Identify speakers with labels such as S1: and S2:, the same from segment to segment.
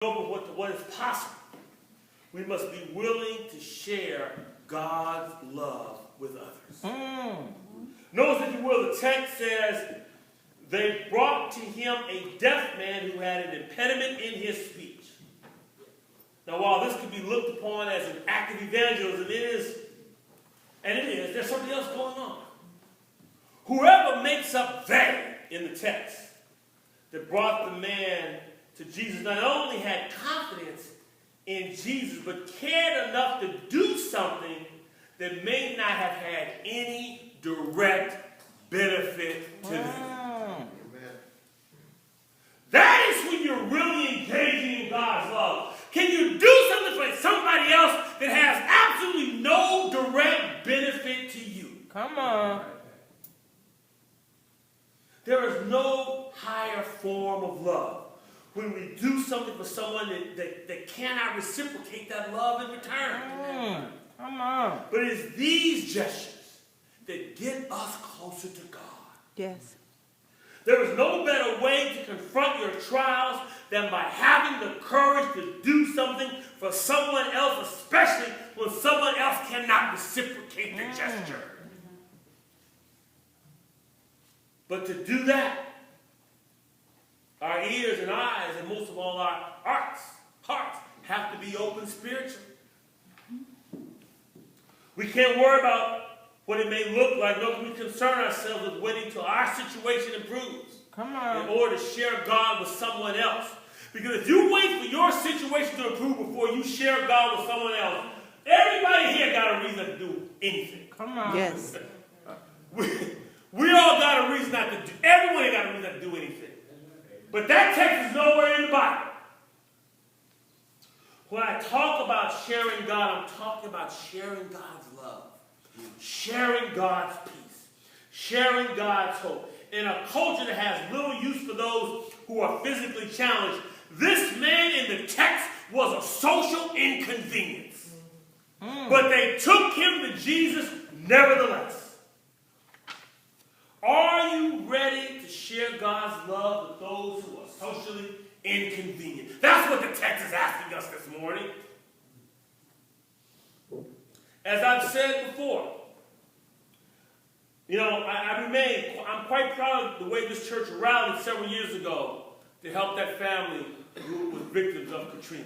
S1: over what is possible. We must be willing to share God's love with others. Notice, if you will, the text says, they brought to him a deaf man who had an impediment in his speech. Now, while this could be looked upon as an act of evangelism, it is, there's something else going on. Whoever makes up they in the text that brought the man to Jesus not only had confidence in Jesus, but cared enough to do something that may not have had any direct benefit to them. That is when you're really engaging in God's love. Can you do something for somebody else that has absolutely no direct benefit to you?
S2: Come on.
S1: There is no higher form of love when we do something for someone that cannot reciprocate that love in return.
S2: Come on.
S1: But it's these gestures that get us closer to God.
S3: Yes.
S1: There is no better way to confront your trials than by having the courage to do something for someone else, especially when someone else cannot reciprocate the gesture. But to do that, our ears and eyes, and most of all our hearts have to be open spiritually. We can't worry about what it may look like, nor can we concern ourselves with waiting till our situation improves.
S2: Come on.
S1: In order to share God with someone else. Because if you wait for your situation to improve before you share God with someone else, everybody here got a reason to do anything.
S2: Come on.
S3: Yes.
S1: We all got a reason not to do, everyone ain't got a reason not to do anything. But that text is nowhere in the Bible. When I talk about sharing God, I'm talking about sharing God's love. Sharing God's peace. Sharing God's hope. In a culture that has little use for those who are physically challenged, this man in the text was a social inconvenience. But they took him to Jesus nevertheless. Are you ready to share God's love with those who are socially inconvenient? That's what the text is asking us this morning. As I've said before, I'm quite proud of the way this church rallied several years ago to help that family who was victims of Katrina.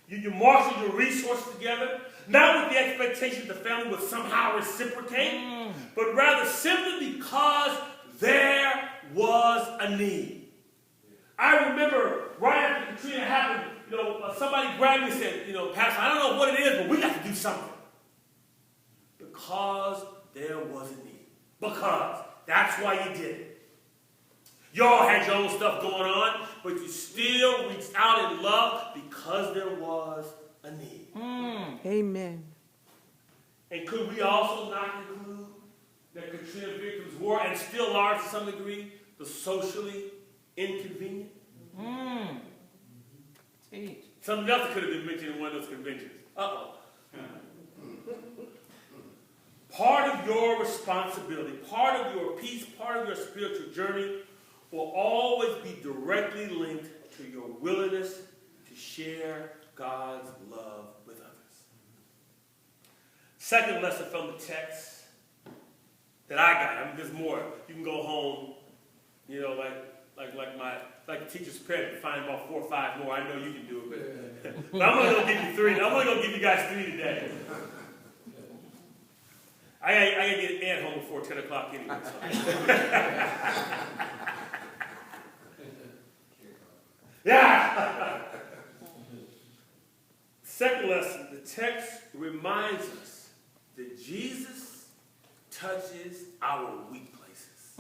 S1: You marshaled your resources together, not with the expectation that the family would somehow reciprocate, but rather simply because there was a need. I remember right after Katrina happened, somebody grabbed me and said, Pastor, I don't know what it is, but we got to do something. Because there was a need. Because that's why you did it. Y'all had your own stuff going on, but you still reached out in love because there was a need.
S3: Amen.
S1: And could we also not conclude that Katrina victims were, and still are to some degree, the socially inconvenient? Something else could have been mentioned in one of those conventions. Part of your responsibility, part of your peace, part of your spiritual journey will always be directly linked to your willingness to share God's love with others. Second lesson from the text that I got, there's more. You can go home, like the teacher's pet, and find about 4 or 5 more. I know you can do it, but I'm only going to give you 3. I'm only going to give you guys 3 today. I got to get Ed home before 10 o'clock anyway. Yeah. Second lesson, the text reminds us that Jesus touches our weak places.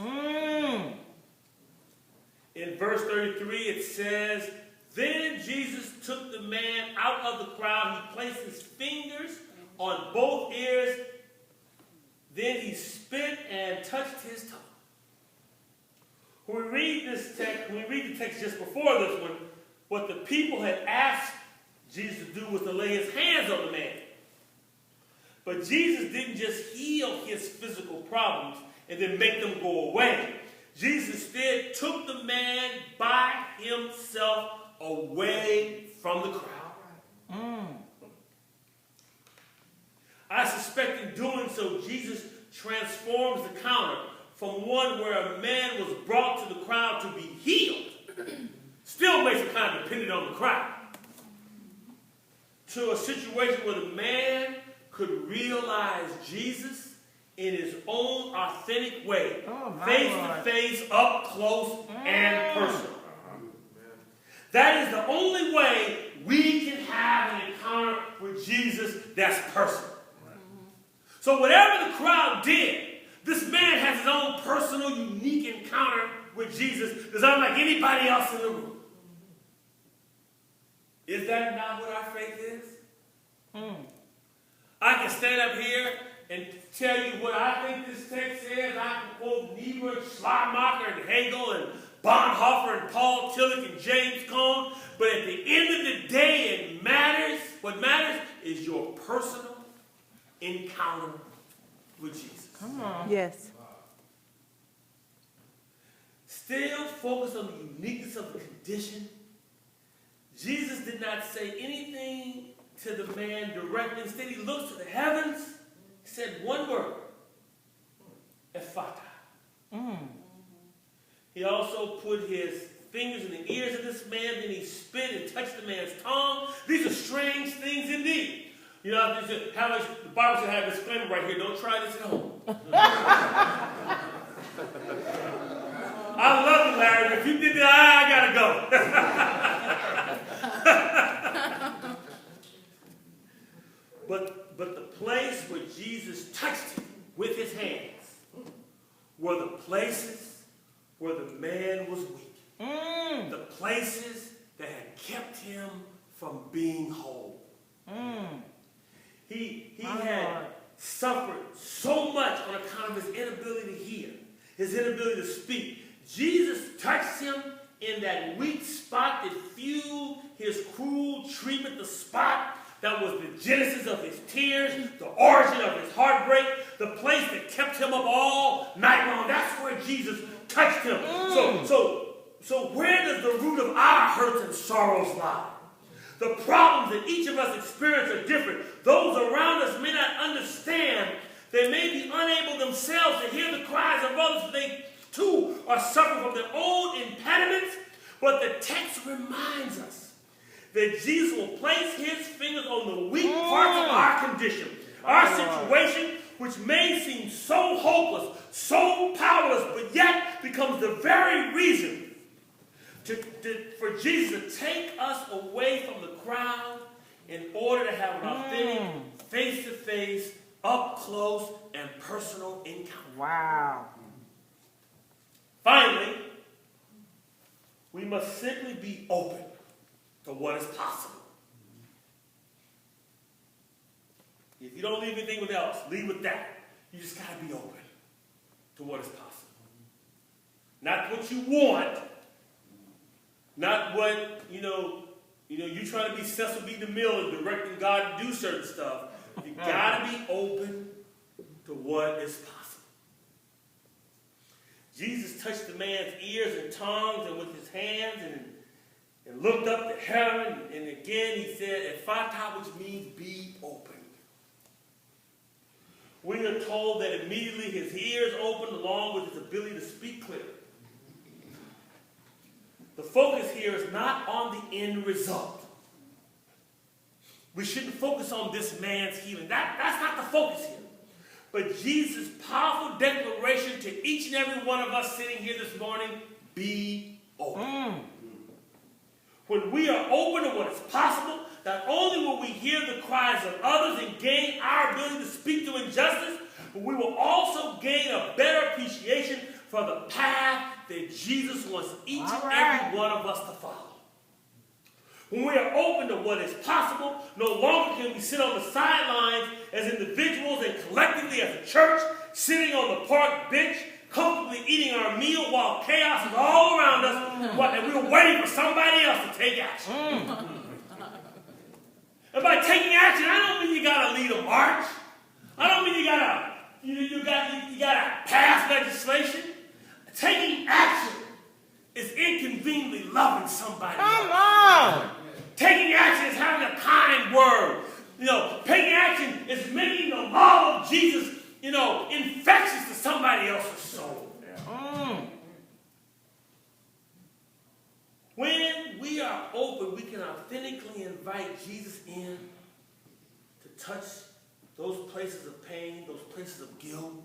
S1: In verse 33, it says, then Jesus took the man out of the crowd. He placed his fingers on both ears. Then he spit and touched his tongue. When we read the text just before this one, what the people had asked Jesus to do was to lay his hands on the man. But Jesus didn't just heal his physical problems and then make them go away. Jesus instead took the man by himself away from transforms the counter from one where a man was brought to the crowd to be healed, still makes it kind of dependent on the crowd, to a situation where the man could realize Jesus in his own authentic way, face to face, up close, and personal. That is the only way we can have an encounter with Jesus that's personal. So whatever the crowd did, this man has his own personal, unique encounter with Jesus that's unlike anybody else in the room. Is that not what our faith is? I can stand up here and tell you what I think this text says. I can quote Niebuhr, Schleiermacher, and Hegel, and Bonhoeffer, and Paul Tillich, and James Cone. But at the end of the day, it matters. What matters is your personal encounter with Jesus.
S3: Come on. Yes.
S1: Still focused on the uniqueness of the condition, Jesus did not say anything to the man directly. Instead, he looks to the heavens. He said one word, Ephata. He also put his fingers in the ears of this man, then he spit and touched the man's tongue. These are strange things indeed. You know, the Bible should have a disclaimer right here. Don't try this at home. I love you, Larry. If you did that, I gotta go. But the place where Jesus touched him with his hands were the places where the man was weak. The places that had kept him from being whole. He had suffered so much on account of his inability to hear, his inability to speak. Jesus touched him in that weak spot that fueled his cruel treatment, the spot that was the genesis of his tears, the origin of his heartbreak, the place that kept him up all night long. That's where Jesus touched him. So where does the root of our hurts and sorrows lie? The problems that each of us experience are different. Those around us may not understand. They may be unable themselves to hear the cries of others. They too are suffering from their own impediments. But the text reminds us that Jesus will place his fingers on the weak parts of our condition, our situation, which may seem so hopeless, so powerless, but yet becomes the very reason for Jesus to take us away from the crowd in order to have an authentic, face-to-face, up-close, and personal encounter.
S3: Wow.
S1: Finally, we must simply be open to what is possible. If you don't leave anything with else, leave with that. You just got to be open to what is possible. Not what you want. Not what, you're trying to be Cecil B. DeMille and directing God to do certain stuff. You got to be open to what is possible. Jesus touched the man's ears and tongues and with his hands and looked up to heaven. And again he said, Ephata, which means be open. We are told that immediately his ears opened along with his ability to speak clearly. The focus here is not on the end result. We shouldn't focus on this man's healing. That's not the focus here. But Jesus' powerful declaration to each and every one of us sitting here this morning, be open. When we are open to what is possible, not only will we hear the cries of others and gain our ability to speak to injustice, but we will also gain a better appreciation for the path that Jesus wants each and every one of us to follow. When we are open to what is possible, no longer can we sit on the sidelines as individuals and collectively as a church, sitting on the park bench, comfortably eating our meal while chaos is all around us, and we were waiting for somebody else to take action. And by taking action, I don't mean you got to lead a march. I don't mean you got to pass legislation. Taking action is inconveniently loving somebody else.
S3: Come on!
S1: Taking action is having a kind word. Taking action is making the law of Jesus infectious to somebody else's soul. When we are open, we can authentically invite Jesus in to touch those places of pain, those places of guilt,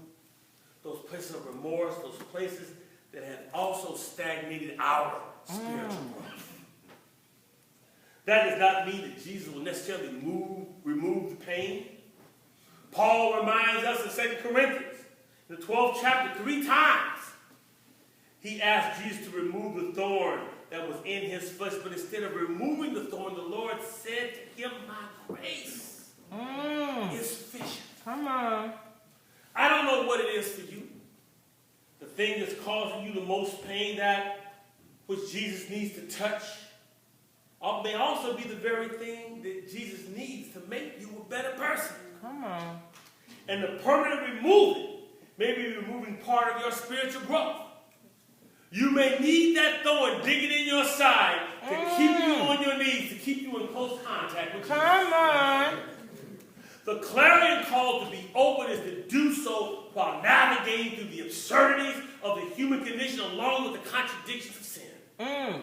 S1: those places of remorse, those places that have also stagnated our spiritual growth. That does not mean that Jesus will necessarily remove the pain. Paul reminds us in 2 Corinthians, in the 12th chapter, 3 times, he asked Jesus to remove the thorn that was in his flesh, but instead of removing the thorn, the Lord said to him, my grace is sufficient.
S3: Come on.
S1: I don't know what it is for you. The thing that's causing you the most pain, that which Jesus needs to touch, may also be the very thing that Jesus needs to make you a better person.
S3: Come on.
S1: And the permanent removing may be removing part of your spiritual growth. You may need that thorn digging in your side to keep you on your knees, to keep you in close contact with Jesus.
S3: Come on.
S1: The clarion call to be open is to do so while navigating through the absurdities of the human condition along with the contradictions of sin.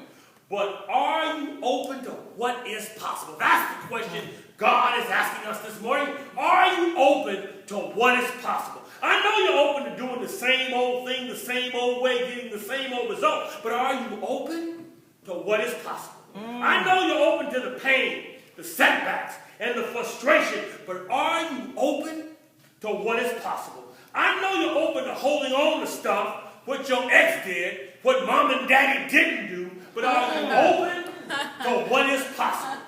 S1: But are you open to what is possible? That's the question God is asking us this morning. Are you open to what is possible? I know you're open to doing the same old thing, the same old way, getting the same old result. But are you open to what is possible? I know you're open to the pain, the setbacks, and the frustration. But are you open to what is possible? I know you're open to holding on to stuff, what your ex did, what mom and daddy didn't do. But are you open to what is possible?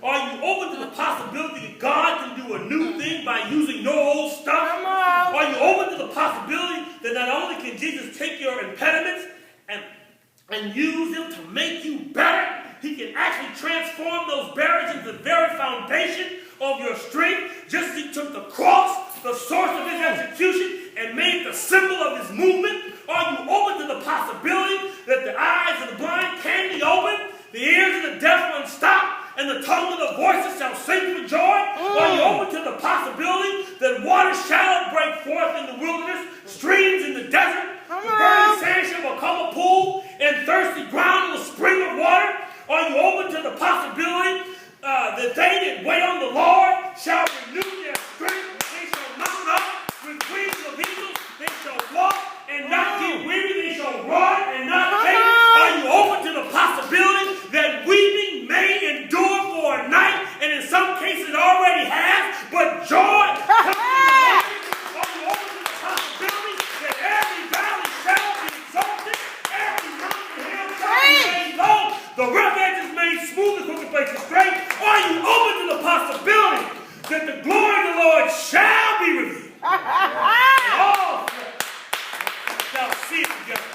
S1: Are you open to the possibility that God can do a new thing by using your old stuff? Are you open to the possibility that not only can Jesus take your impediments and use them to make you better, he can actually transform those barriers into the very foundation of your strength, just as he took the cross, the source of his execution, and made the symbol of his movement? Are you open to the possibility that the eyes of the blind can be opened, the ears of the deaf unstopped, and the tongue of the voices shall sing for joy? Are you open to the possibility that water shall break forth in the wilderness, streams in the desert, the burning sand shall become a pool, and thirsty ground will spring of water? Are you open to the possibility that they that wait on the Lord shall renew their strength? They shall mount up with wings of eagles. They shall walk and not get weary. They shall run and not faint. Are you open to the possibility that weeping may endure for a night, and in some cases already has, but joy comes in the morning? Are you open to the possibility that every valley shall be exalted, every mountain hill shall be made low, the rough edges made smooth, the crooked places straight? Are you open to the possibility that the glory of the Lord shall be revealed? And all shall see it together.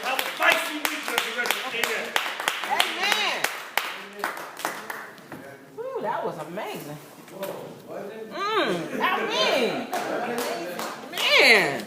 S1: Have a spicy week, resurrection. Amen.
S3: Ooh, that was amazing. I mean, man.